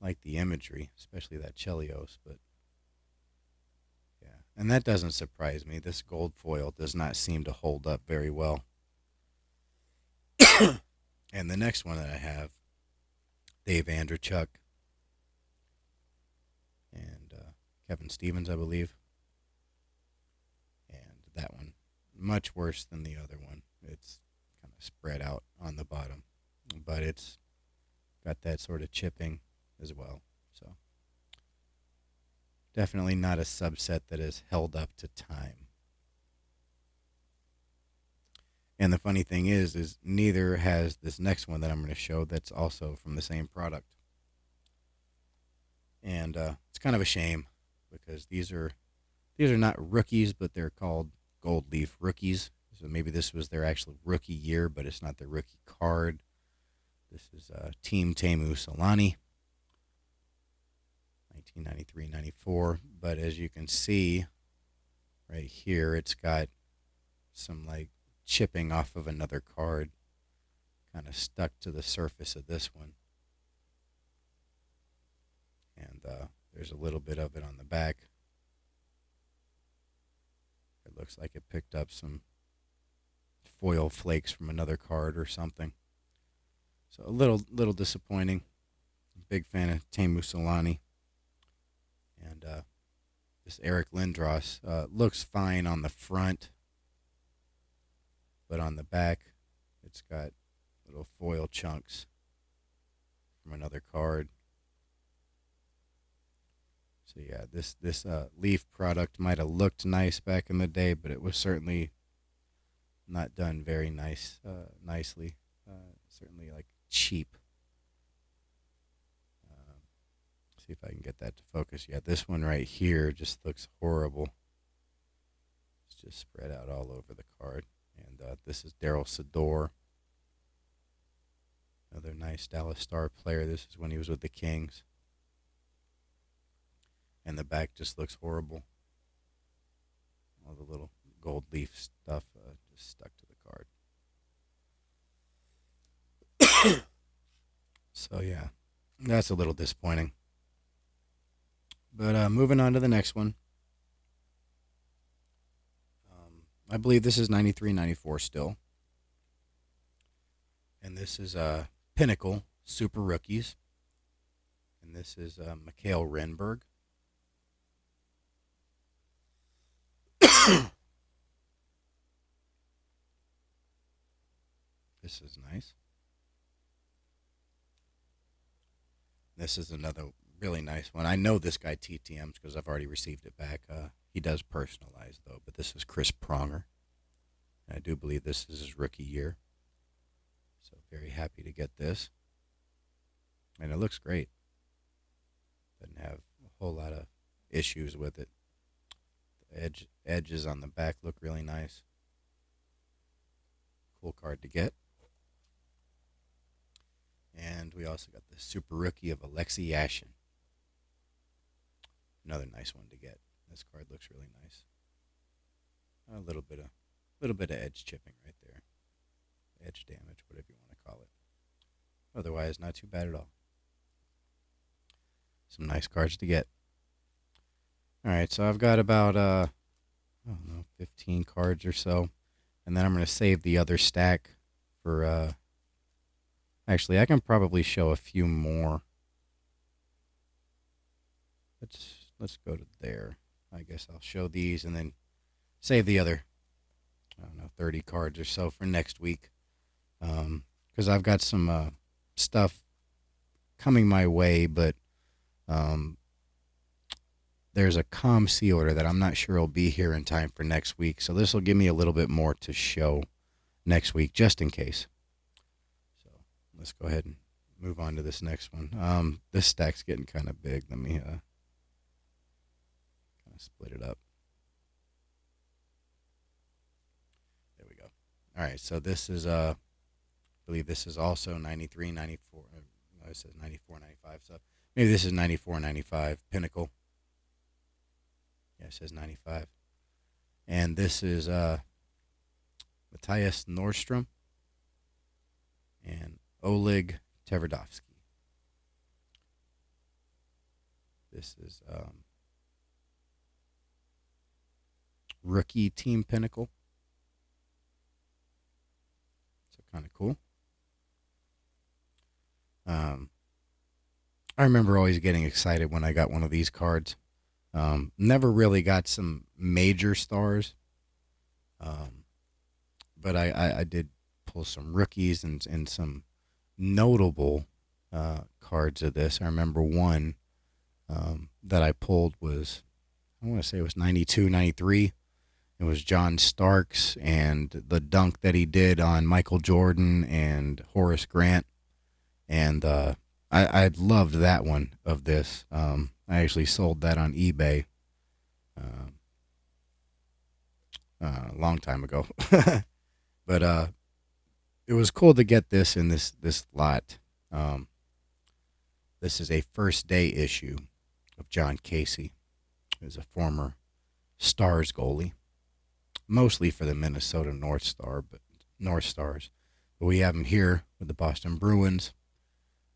Like the imagery, especially that Chelios, but yeah. And that doesn't surprise me. This gold foil does not seem to hold up very well. And the next one that I have, Dave Andrechuk and Kevin Stevens, I believe. And that one, much worse than the other one. It's kind of spread out on the bottom, but it's got that sort of chipping as well. So definitely not a subset that is held up to time. And the funny thing is neither has this next one that I'm going to show that's also from the same product. And it's kind of a shame because these are not rookies, but they're called Gold Leaf rookies. So maybe this was their actual rookie year, but it's not their rookie card. This is Team Teemu Selanne, 1993-94. But as you can see right here, it's got some like chipping off of another card, kind of stuck to the surface of this one. And there's a little bit of it on the back. It looks like it picked up some foil flakes from another card or something. So a little disappointing. Big fan of Teemu Selanne. And this Eric Lindros looks fine on the front, but on the back, it's got little foil chunks from another card. So yeah, this Leaf product might have looked nice back in the day, but it was certainly not done very nicely. Certainly like cheap. See if I can get that to focus. Yeah, this one right here just looks horrible. It's just spread out all over the card. And this is Daryl Sador. Another nice Dallas Star player. This is when he was with the Kings. And the back just looks horrible. All the little gold leaf stuff just stuck to the card. So, yeah, that's a little disappointing. But moving on to the next one. I believe this is 93-94 still. And this is Pinnacle Super Rookies. And this is Mikhail Renberg. This is nice. This is another really nice one. I know this guy TTMs because I've already received it back. He does personalize, though, but this is Chris Pronger. I do believe this is his rookie year. So very happy to get this. And it looks great. Doesn't have a whole lot of issues with it. The edges on the back look really nice. Cool card to get. And we also got the Super Rookie of Alexei Yashin. Another nice one to get. This card looks really nice. A little bit of edge chipping right there. Edge damage, whatever you want to call it. Otherwise, not too bad at all. Some nice cards to get. All right, so I've got about, 15 cards or so. And then I'm going to save the other stack for, actually, I can probably show a few more. Let's go to there. I guess I'll show these and then save the other, 30 cards or so for next week. Because I've got some stuff coming my way, but there's a COM-C order that I'm not sure will be here in time for next week. So this will give me a little bit more to show next week, just in case. So let's go ahead and move on to this next one. This stack's getting kind of big. Let me kind of split it up. There we go. All right, so this is, I believe this is also 93, 94. No, it says 94, 95. So maybe this is 94, 95 Pinnacle. Yeah, it says 95. And this is Matthias Nordstrom and Oleg Tverdovsky. This is Rookie Team Pinnacle. So kind of cool. I remember always getting excited when I got one of these cards. Never really got some major stars. But I did pull some rookies and some notable cards of this. I remember one that I pulled was, I want to say it was 92, 93. It was John Starks and the dunk that he did on Michael Jordan and Horace Grant. And I loved that one of this. I actually sold that on eBay a long time ago. But it was cool to get this in this lot. This is a first day issue of John Casey, who's a former Stars goalie, mostly for the Minnesota North Stars. But we have him here with the Boston Bruins,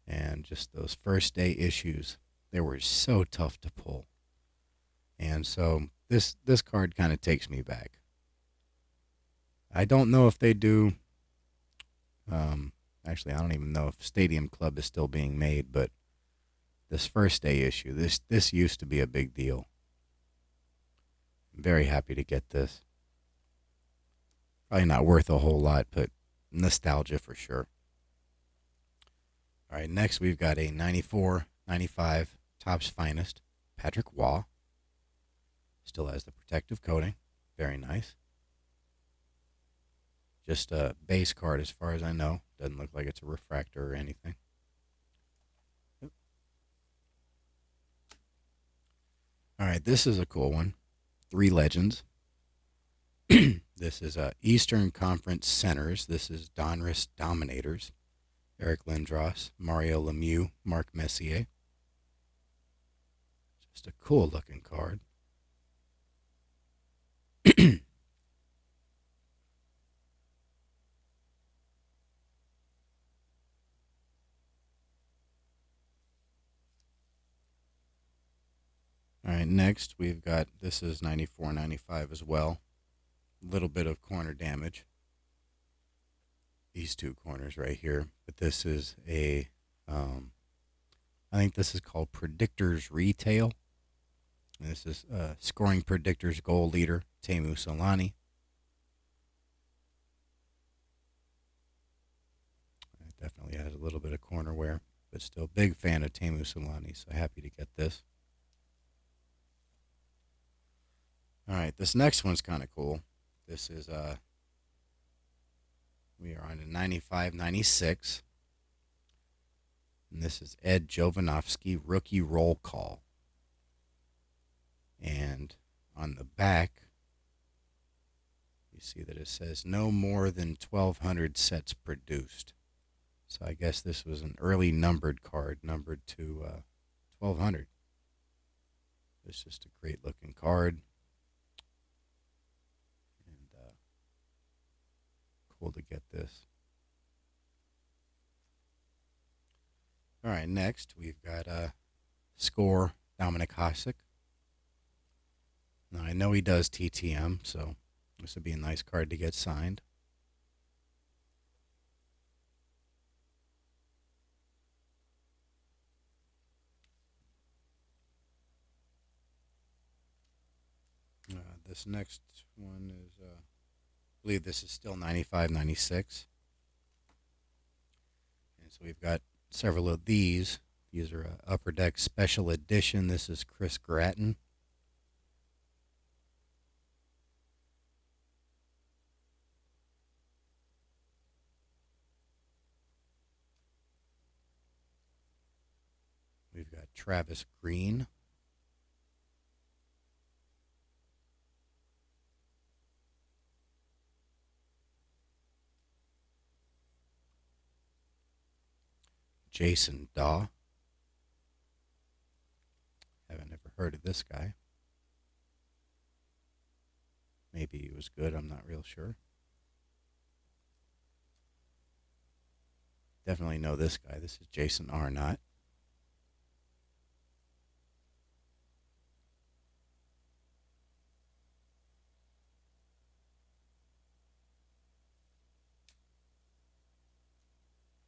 and just those first day issues, they were so tough to pull. And so this card kind of takes me back. I don't know if they do. Actually, I don't even know if Stadium Club is still being made, but this first day issue, this used to be a big deal. I'm very happy to get this. Probably not worth a whole lot, but nostalgia for sure. All right, next we've got a 94-95 Topps Finest Patrick Waugh. Still has the protective coating. Very nice. Just a base card as far as I know. Doesn't look like it's a refractor or anything. All right, this is a cool one. 3 Legends. This is Eastern Conference Centers. This is Donruss Dominators. Eric Lindros, Mario Lemieux, Mark Messier. Just a cool looking card. All right, next we've got, this is 94.95 as well. A little bit of corner damage. These two corners right here. But this is I think this is called Predictors Retail. And this is Scoring Predictors goal leader, Teemu Selanne. It definitely has a little bit of corner wear, but still big fan of Teemu Selanne, so happy to get this. All right, this next one's kind of cool. This is we are on a 95-96. And this is Ed Jovanovski, rookie roll call. And on the back, you see that it says no more than 1,200 sets produced. So I guess this was an early numbered card, numbered to 1,200. It's just a great looking card. And cool to get this. All right, next we've got Score Dominic Hasek. Now I know he does TTM, so this would be a nice card to get signed. This next one is, I believe this is still 95-96. And so we've got several of these. These are Upper Deck Special Edition. This is Chris Gratton. We've got Travis Green. Jason Daw. Haven't ever heard of this guy. Maybe he was good, I'm not real sure. Definitely know this guy. This is Jason Arnott.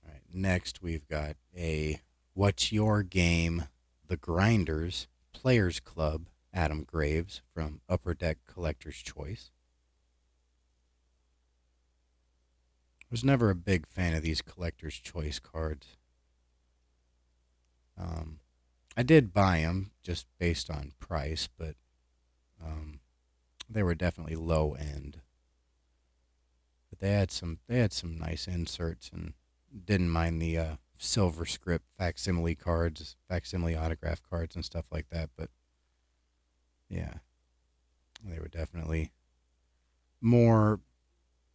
All right, next we've got a What's Your Game? The Grinders Players Club, Adam Graves from Upper Deck Collector's Choice. Was never a big fan of these Collector's Choice cards. I did buy them just based on price, but they were definitely low end. But they had some nice inserts, and didn't mind the silver script facsimile cards, facsimile autograph cards and stuff like that. But yeah, they were definitely more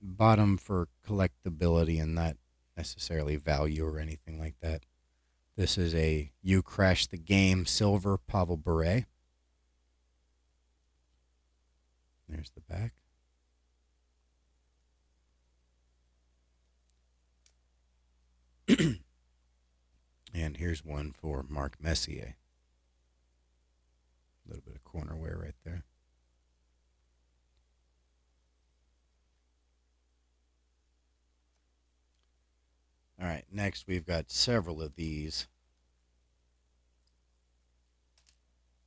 bottom for collectability and not necessarily value or anything like that. This is a You Crashed the Game silver Pavel Bure. There's the back. And here's one for Mark Messier. A little bit of corner wear right there. All right, next we've got several of these.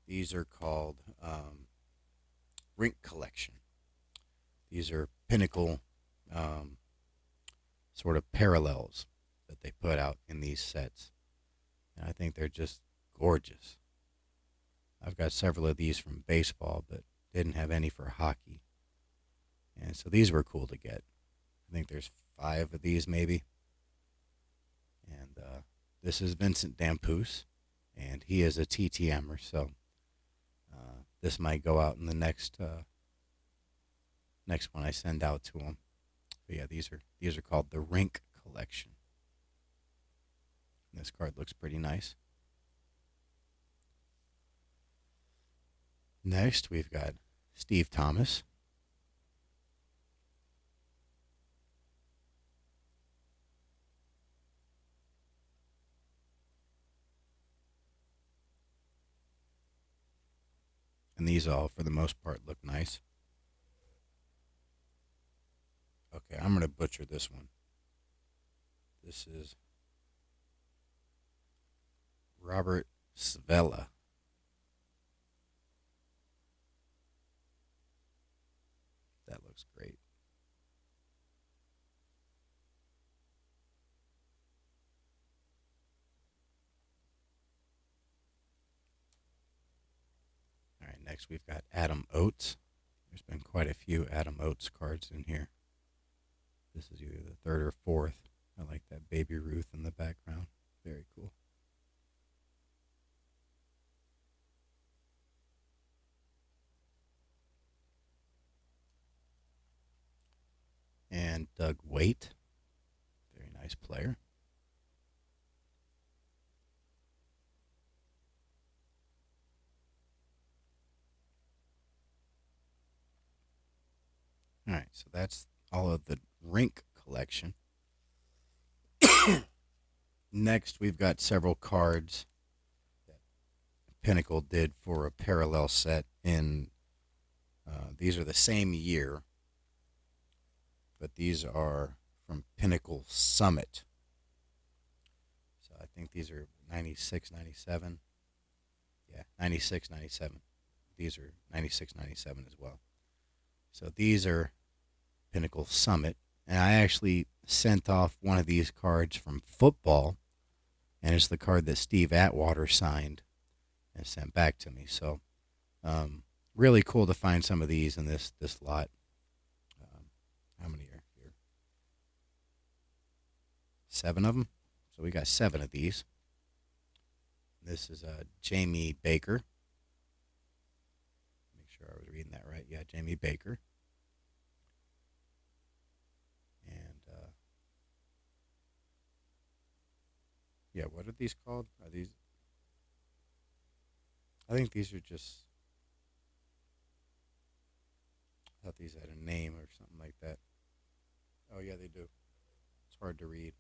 These are called Rink Collection. These are pinnacle sort of parallels that they put out in these sets. And I think they're just gorgeous. I've got several of these from baseball, but didn't have any for hockey. And so these were cool to get. I think there's 5 of these maybe. And this is Vincent Damphousse, and he is a TTMer, so this might go out in the next one I send out to him. But yeah, these are called the Rink Collection. This card looks pretty nice. Next, we've got Steve Thomas. And these all, for the most part, look nice. Okay, I'm going to butcher this one. This is Robert Svella. That looks great. All right, next we've got Adam Oates. There's been quite a few Adam Oates cards in here. This is either the third or fourth. I like that Baby Ruth in the background. Very cool. And Doug Waite. Very nice player. All right, so that's all of the rink collection. Next, we've got several cards that Pinnacle did for a parallel set in. These are the same year, but these are from Pinnacle Summit. So I think these are 96, 97. Yeah, 96, 97. These are 96, 97 as well. So these are Pinnacle Summit. And I actually sent off one of these cards from football, and it's the card that Steve Atwater signed and sent back to me. So really cool to find some of these in this lot. How many are here? 7 of them. So we got 7 of these. This is Jamie Baker. Make sure I was reading that right. Yeah, Jamie Baker. And yeah, what are these called? Are these? I think these are just. I thought these had a name or something like that. Oh yeah, they do. It's hard to read.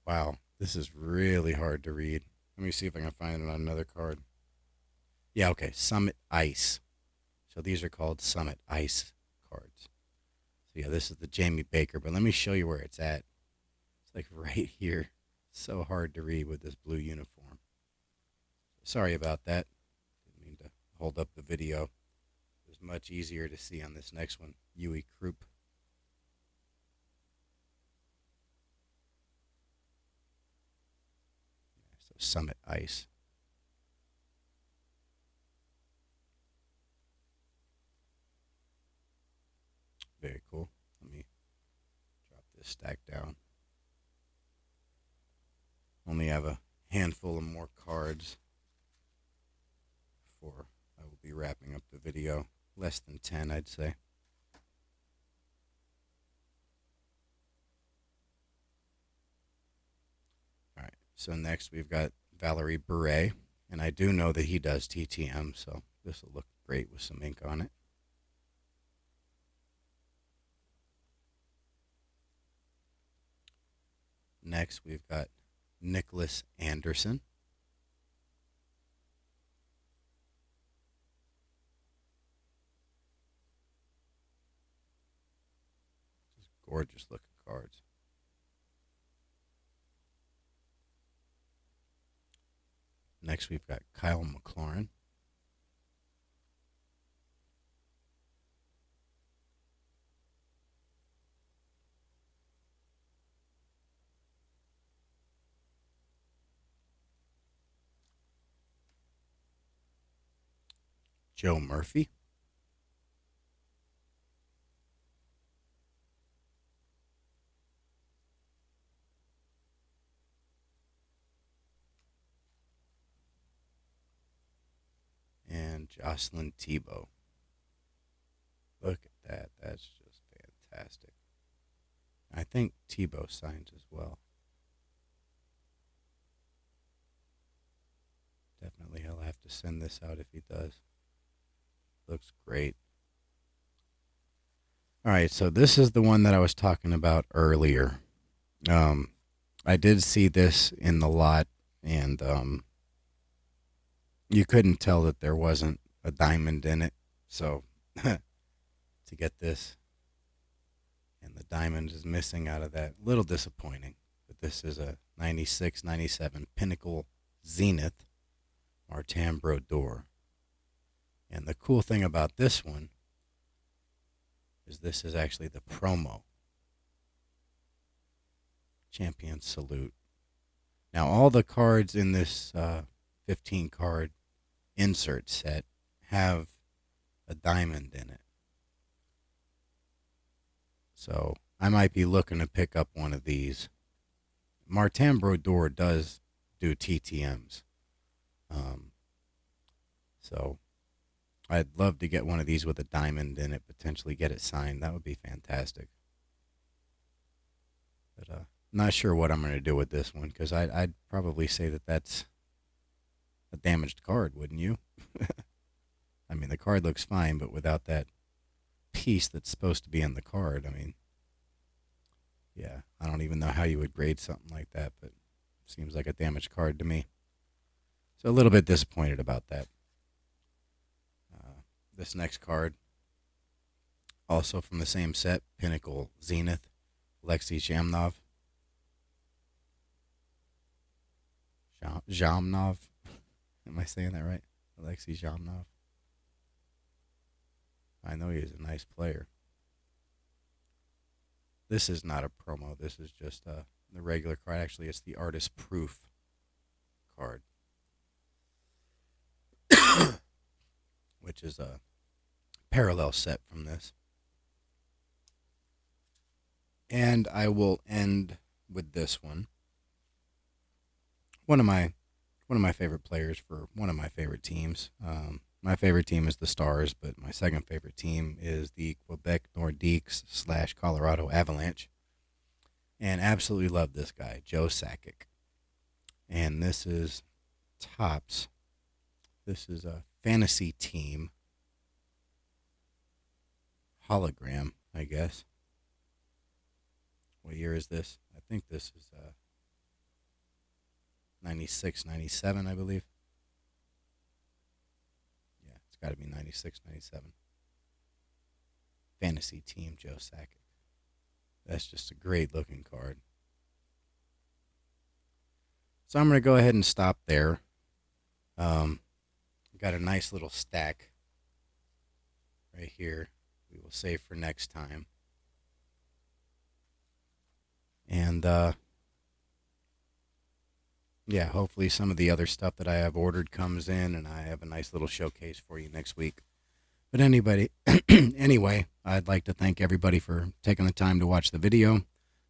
Wow, this is really hard to read. Let me see if I can find it on another card. Yeah, okay, Summit Ice. So these are called Summit Ice cards. So yeah, this is the Jamie Baker, but let me show you where it's at. It's like right here. So hard to read with this blue uniform. Sorry about that. Didn't mean to hold up the video. It was much easier to see on this next one. Huey Croup. So Summit Ice. Very cool. Let me drop this stack down. Only have a handful of more cards before I will be wrapping up the video. Less than 10, I'd say. All right, so next we've got Valerie Bure, and I do know that he does TTM, so this will look great with some ink on it. Next, we've got Nicholas Anderson. Just gorgeous looking cards. Next, we've got Kyle McLaurin. Joe Murphy. And Jocelyn Tebow. Look at that. That's just fantastic. I think Tebow signs as well. Definitely he'll have to send this out if he does. Looks great. All right, so this is the one that I was talking about earlier. I did see this in the lot, and you couldn't tell that there wasn't a diamond in it. So to get this, and the diamond is missing out of that, little disappointing. But this is a 96, 97 Pinnacle Zenith Martin door. And the cool thing about this one is this is actually the promo Champion Salute. Now, all the cards in this 15 card insert set have a diamond in it. So I might be looking to pick up one of these. Martin Brodeur does do TTMs. So I'd love to get one of these with a diamond in it, potentially get it signed. That would be fantastic. But not sure what I'm going to do with this one, because I'd probably say that that's a damaged card, wouldn't you? I mean, the card looks fine, but without that piece that's supposed to be in the card, I mean, yeah, I don't even know how you would grade something like that, but seems like a damaged card to me. So a little bit disappointed about that. This next card, also from the same set, Pinnacle Zenith, Alexei Zhamnov. Zhamnov. Am I saying that right? Alexei Zhamnov. I know he is a nice player. This is not a promo. This is just the regular card. Actually, it's the artist proof card, which is a parallel set from this. And I will end with this one. One of my favorite players for one of my favorite teams. My favorite team is the Stars, but my second favorite team is the Quebec Nordiques / Colorado Avalanche. And absolutely love this guy, Joe Sakic. And this is Topps. This is a fantasy team hologram, I guess. What year is this? I think this is 96, 97, I believe. Yeah, it's got to be 96, 97. Fantasy team, Joe Sakic. That's just a great looking card. So I'm going to go ahead and stop there. Got a nice little stack right here. We will save for next time. And yeah, hopefully some of the other stuff that I have ordered comes in, and I have a nice little showcase for you next week. But anyway, I'd like to thank everybody for taking the time to watch the video.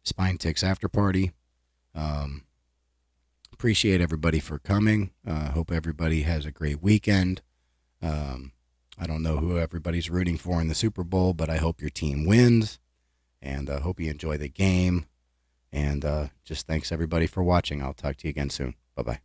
Spine Ticks After Party. Appreciate everybody for coming. Hope everybody has a great weekend. I don't know who everybody's rooting for in the Super Bowl, but I hope your team wins, and I hope you enjoy the game. And just thanks everybody for watching. I'll talk to you again soon. Bye-bye.